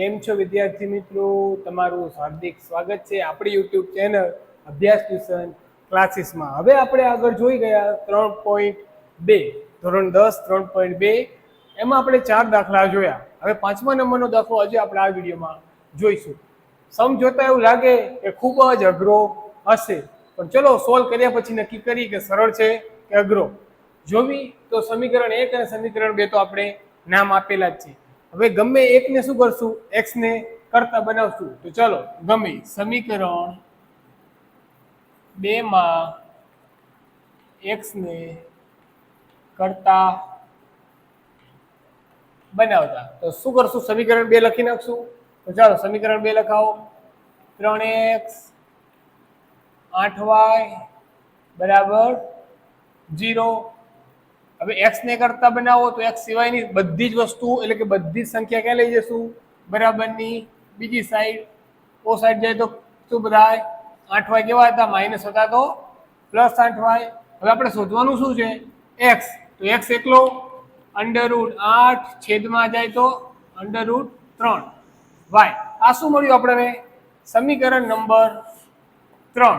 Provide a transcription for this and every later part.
કેમ છો વિદ્યાર્થી મિત્રો? તમારું હાર્દિક સ્વાગત છે આપણી યુટ્યુબ ચેનલ અભ્યાસ ટ્યુશન ક્લાસીસમાં. હવે આપણે આગળ જોઈ ગયા 3.2 ધોરણ 10 3.2 એમાં આપણે 4 દાખલા જોયા. હવે 5મા નંબરનો દાખલો આજે આપણે આ વિડીયોમાં જોઈશું. સમ જોતા એવું લાગે કે ખૂબ જ અઘરો હશે, પણ ચલો સોલ્વ કર્યા પછી નક્કી કરી કે સરળ છે કે અઘરો. જોવી તો સમીકરણ 1 અને સમીકરણ 2 તો આપણે નામ આપેલા જ છે. હવે ગમે એકને શું કરશું, એક્સ ને કરતા બનાવશું. તો ચલો ગમે સમીકરણ 2 માં એક્સ ને કરતા બનાવતા તો શું કરશું, સમીકરણ 2 લખી નાખશું. તો ચાલો સમીકરણ 2 લખાવો. 3x 8y બરાબર 0. હવે x ને કરતા બનાવો તો x સિવાયની બધી જ વસ્તુ એટલે કે બધી જ સંખ્યા ક્યાં લઈ જશું, બરાબરની બીજી સાઈડ. ઓ સાઈડ જાય તો શું બધાય 8y કેવા હતા, માઇનસ હતા તો પ્લસ 8y. હવે આપણે શોધવાનું શું છે, x. તો x એકલો √8 છેદમાં જાય તો √3 y. આ શું મળ્યું આપણે, સમીકરણ નંબર 3.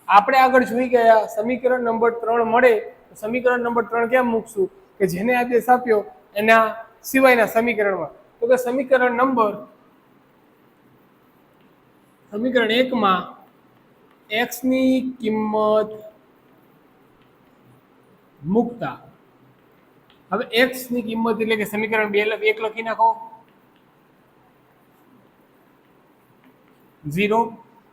આપણે આગળ જોઈ ગયા સમીકરણ નંબર 3 મળે તો સમીકરણ નંબર 3 કેમ મૂકશું કે જેને આદેશ આપ્યો એના સિવાયના સમીકરણમાં. તો કે સમીકરણ 1 માં x ની કિંમત મૂકતા. હવે x ની કિંમત એટલે કે સમીકરણ 1 લખી નાખો 0.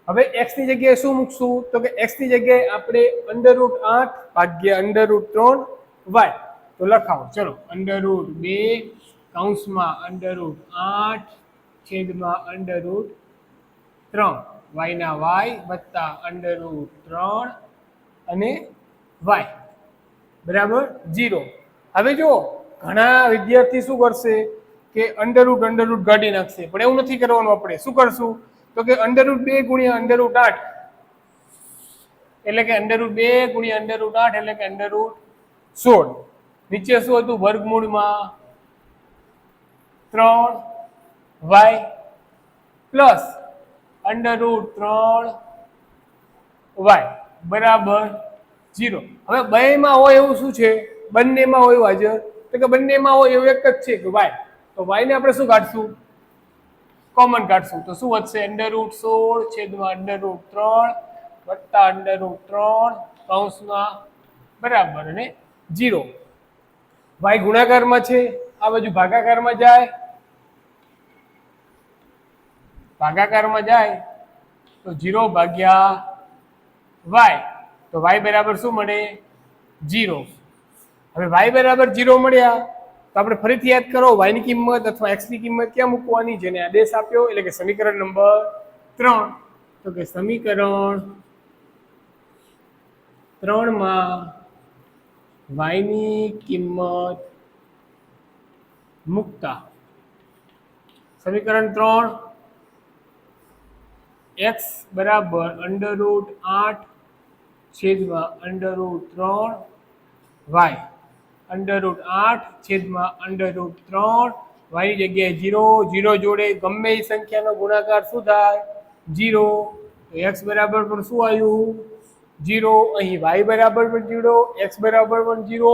હવે x ની જગ્યાએ શું મૂકશું, તો કે x ની જગ્યાએ આપણે √8 ભાગ્યા √3 y તો લખાવો. ચલો √2 કૌંસમાં √8 છેદમાં √3 y ના y વત્તા √3 અને y બરાબર 0. હવે જો ઘણા વિદ્યાર્થી શું કરશે કે √ કાઢી નાખશે, પણ એવું નથી કરવાનું. આપણે શું કરશું તો કે √2 ગુણ્યા √8 એટલે કે √2 ગુણ્યા √8 એટલે કે √16. નીચે શું હતું, વર્ગમૂળમાં 3y પ્લસ √3y બરાબર 0. હવે બેમાં હોય એવું શું છે, બંનેમાં હોય હાજર, તો કે બંનેમાં હોય એવું એક જ છે કે y. તો y ને આપણે શું કાઢશું, કોમન કાઢશું. તો શું વધશે, √16 છેદમાં √3 વત્તા √3 કૌંસમાં બરાબર અને 0. y ગુણાકારમાં છે, આ બાજુ ભાગાકારમાં જાય. ભાગાકારમાં જાય તો 0 ભાગ્યા y તો y બરાબર શું મળે, 0. હવે y બરાબર 0 મળ્યા તો આપણે ફરીથી યાદ કરો y ની કિંમત અથવા x ની કિંમત ક્યાં મૂકવાની, જેને આદેશ આપ્યો એટલે કે સમીકરણ નંબર 3. તો કે સમીકરણ 3 માં y ની કિંમત મૂકતા સમીકરણ 3 x બરાબર √8 છેદમાં √3 y √8 છેદમાં √3 y ની જગ્યાએ 0 જોડે ગમે એ સંખ્યાનો ગુણાકાર શું થાય, 0. તો x બરાબર પણ શું આવ્યું, 0. અહીં y બરાબર પણ 0, x બરાબર પણ 0.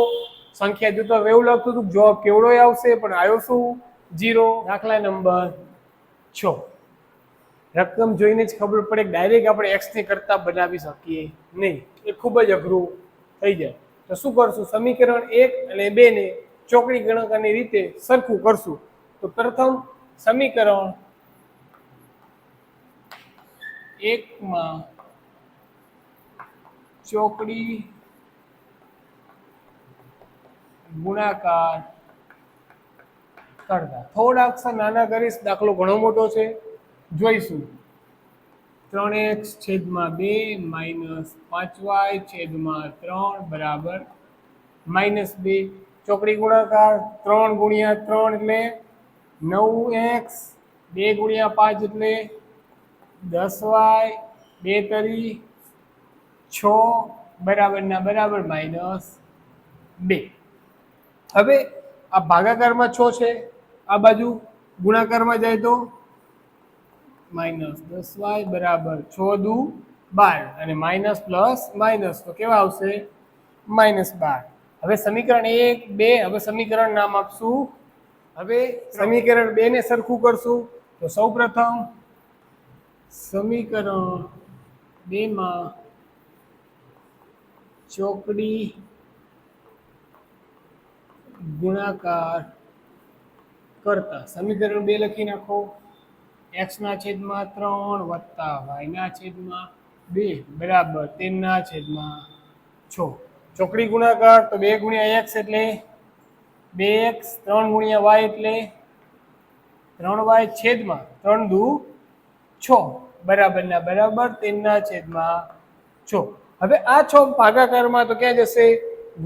સંખ્યા જોતા એવું લાગતું હતું જવાબ કેવડો આવશે, પણ આવ્યો શું, 0. દાખલા નંબર 6. રકમ જોઈને જ ખબર પડે કે ડાયરેક્ટ આપણે x ને કરતા બનાવી શકીએ નહીં, એ ખૂબ જ અઘરું થઈ જાય. તો શું કરશું, સમીકરણ 1 અને 2 ને ચોકડી ગુણાકારની રીતે સરખું કરશું. તો પ્રથમ સમીકરણ 1 માં ચોકડી ગુણાકાર કરતા થોડાક નાના કરીશ, દાખલો ઘણો મોટો છે, જોઈશું. 3x છેદમાં 2 માઇનસ 5y છેદમાં 3 બરાબર -2. ચોકડી ગુણાકાર 3 ગુણ્યા 3 એટલે 9x, 2 ગુણ્યા 5 એટલે 10y, 2 તરી 6 બરાબર ના બરાબર -2. હવે આ ભાગાકારમાં 6 છે, આ બાજુ ગુણાકારમાં જાય તો -10y બરાબર 6 દુ 12 અને માઇનસ પ્લસ માઇનસ તો કેવા આવશે -12. હવે સમીકરણ 1 2 હવે સમીકરણ નામ આપશું. હવે સમીકરણ 2 ને સરખું કરશું તો સૌપ્રથમ સમીકરણ 2 માં ચોકડી ગુણાકાર કરતા સમીકરણ 2 લખી નાખો. x ના છેદમાં 3 વત્તા y ના છેદમાં 2 બરાબર 3 ના છેદમાં 6. ચોકડી ગુણાકાર તો 2 ગુણ્યા x એટલે 2x, 3 ગુણ્યા y એટલે 3y છેદમાં 3 દુ 6 બરાબર ના બરાબર 3 ના છેદમાં 6. હવે આ 6 ભાગાકારમાં તો ક્યાં જશે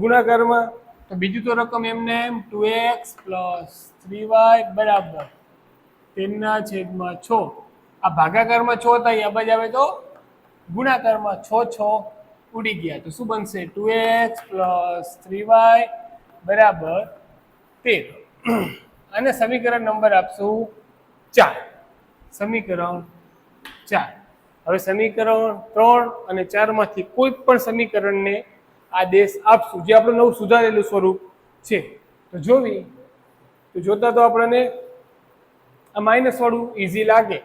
ગુણાકારમાં તો બીજું તો રકમ એમને એમ 2x + 3y બરાબર 3 ના છેદમાં 6. આ ભાગાકારમાં 6 થાય આ બાજુ આવે તો ગુણાકારમાં 6 ઉડી ગયા તો શું બનશે 2x + 3y બરાબર 13. અને સમીકરણ નંબર આપશું 4. સમીકરણ 4. હવે સમીકરણ 3 અને 4 માંથી કોઈ પણ સમીકરણને આદેશ આપશું જે આપણું નવું સુધારેલું સ્વરૂપ છે. તો જોતા તો આપણને આ માઇનસ વાળું ઈઝી લાગે.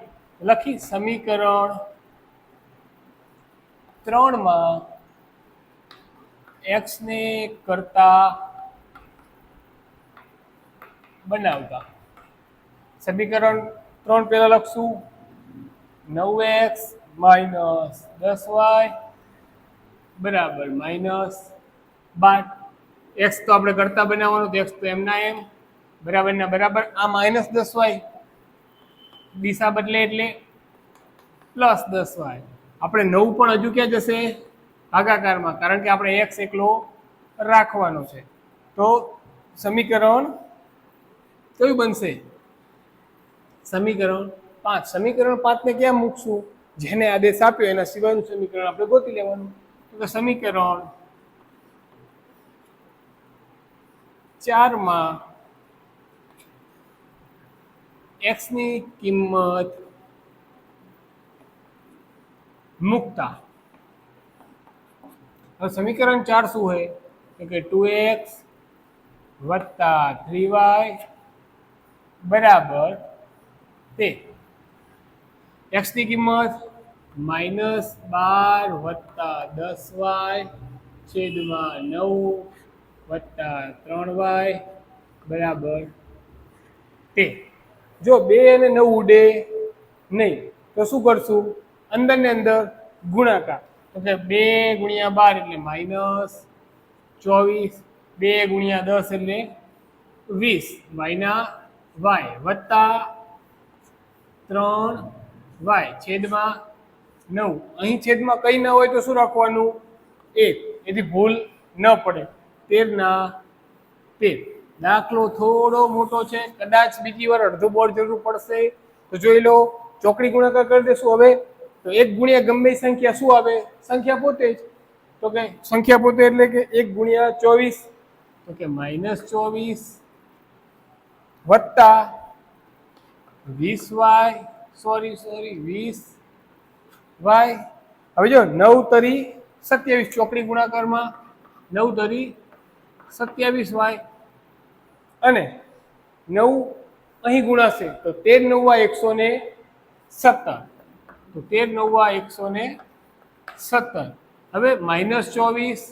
લખી સમીકરણ 3 માં x ને કરતા બનાવતા સમીકરણ 3 પહેલા લખશું 9x - 10y બરાબર -12. x તો આપણે કરતા બનાવવાનું તો x તો એમના એમ બરાબર ના બરાબર આ -10y દિશા બદલે એટલે +10y. આપણે 9 પણ હજુ ક્યાં જશે ભાગાકારમાં કારણ કે આપણે x એકલો રાખવાનો છે. તો સમીકરણ કયું બનશે સમીકરણ 5. સમીકરણ 5 ને ક્યાં મૂકશું જેને આદેશ આપ્યો એના સિવાયનું સમીકરણ આપણે ગોતી લેવાનું. તો સમીકરણ 4 માં x ની કિંમત મૂકતા હવે સમીકરણ 4 શું હોય તો કે 2x + 3y બરાબર 13. x ની કિંમત -12 + 10y છેદમાં 9 + 3y બરાબર 13. જો 2 અને 9 ઉડે નહીં તો શું કરશું અંદર ને અંદર ગુણાકાર તો કે 2 ગુણ્યા 12 એટલે -24 2 ગુણ્યા 10 એટલે 20 y ના y વત્તા 3y છેદમાં 9. અહીં છેદમાં કઈ ના હોય તો શું રાખવાનું 1 એથી ભૂલ ન પડે 13 ના 13. દાખલો થોડો મોટો છે કદાચ બીજી વાર અડધો બોર્ડ જરૂર પડશે તો જોઈ લો. ચોકડી ગુણાકાર કરી દેશું. હવે તો 1 ગુણ્યા ગમે સંખ્યા શું આવે સંખ્યા પોતે જ તો કે સંખ્યા પોતે એટલે કે 1 ગુણ્યા 24 તો કે -24 વત્તા 20y 20y. હવે જો 9 તરી 27 ચોકડી ગુણાકારમાં 9 તરી 27y અને 9 અહીં ગુણાશે તો 13 9 117 તો 13 9 117. હવે -24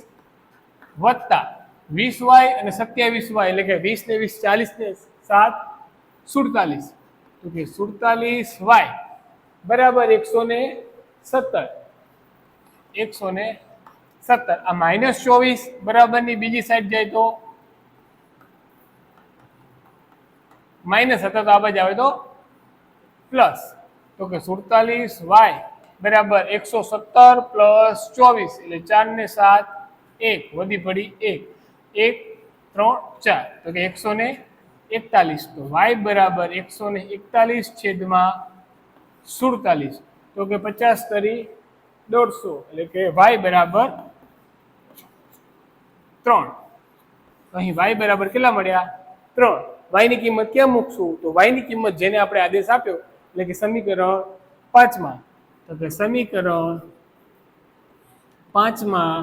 વત્તા 20y અને 27y એટલે કે 20 ને 20 40 ને 7 47 તો કે 47y બરાબર 117. આ -24 બરાબરની બીજી સાઈડ જાય તો માઇનસ હતા તો આ બાજુ આવે તો પ્લસ તો કે 47y બરાબર 117 + 24 એટલે 4 ને 7 1 વધી પડી 1 3 4 તો કે 141. તો y બરાબર 141 છેદમાં 47 તો કે 50 તરી 150 એટલે કે y બરાબર 3. અહીં y બરાબર કેટલા મળ્યા 3. y ની કિંમત ક્યાં મૂકશું તો y ની કિંમત જેને આપણે આદેશ આપ્યો એટલે કે સમીકરણ પાંચમા તો કે સમીકરણ પાંચમાં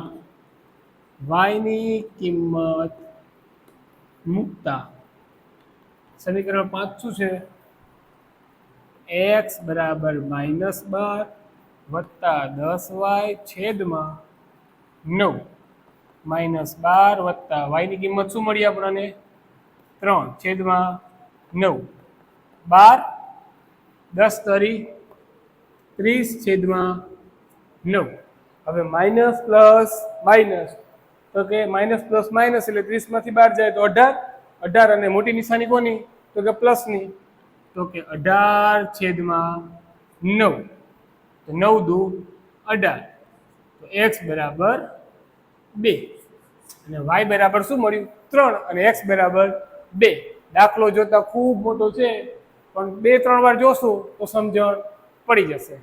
y ની કિંમત મૂકતા સમીકરણ 5 શું છે x બરાબર -12 વત્તા 10y છેદમાં 9 -12 વત્તા y ની કિંમત શું મળી આપણને 3 છેદમાં 9 12 10 તરી 30 છેદમાં 9 હવે માઇનસ પ્લસ માઇનસ તો કે માઇનસ પ્લસ માઇનસ એટલે 30 માંથી 12 જાય તો 18 અને મોટી નિશાની કોની તો કે પ્લસ ની તો કે 18 છેદમાં 9 તો 9 દુ 18 તો x બરાબર 2 અને y બરાબર શું મળ્યું 3 અને x બરાબર 2 દાખલો જોતા ખૂબ મોટો છે પણ 2-3 વાર જોશો તો સમજણ પડી જશે.